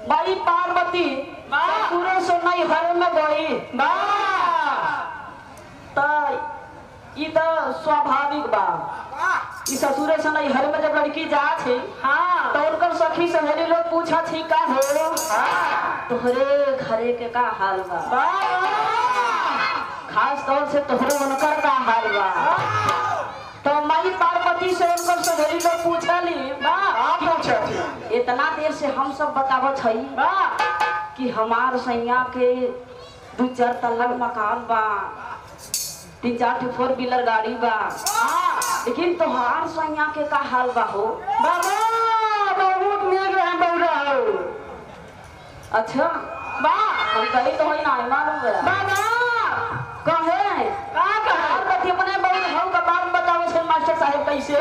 भाई पार्वती पूरे सोनाई हर में गई तो स्वाभाविक बा ससुरे सोनाई हर में जब लड़की जात है तो उनकर सखी सहेली लोग पूछा थी का हो तोहरे घरे के का हाल बा खास तौर से तोहरे उनकर का हाल बा तो माई पार्वती से उनकर सहेली लोग पूछली इतना देर से हम सब बतावत हई कि हमार सैया के 2-4 तल्ला मकान बा 3-4 4 व्हीलर गाड़ी बा लेकिन तोहार सैया के का हाल बा हो बहुत नेक रहे बौरा हो अच्छा बा हम कही तो ही ना मालूम बा बाबा कहे का पार्वती अपने बहुत हम का बात बताओ से मास्टर साहब कैसे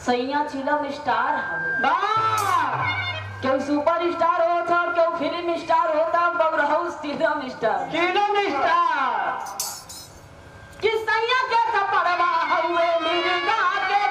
सैया चिलम स्टार हवे क्यों सुपर स्टार होता और क्यों फिल्म स्टार होता बगरहाउस चिलम स्टार कि सैया के कपड़वा हवे मिर्गा के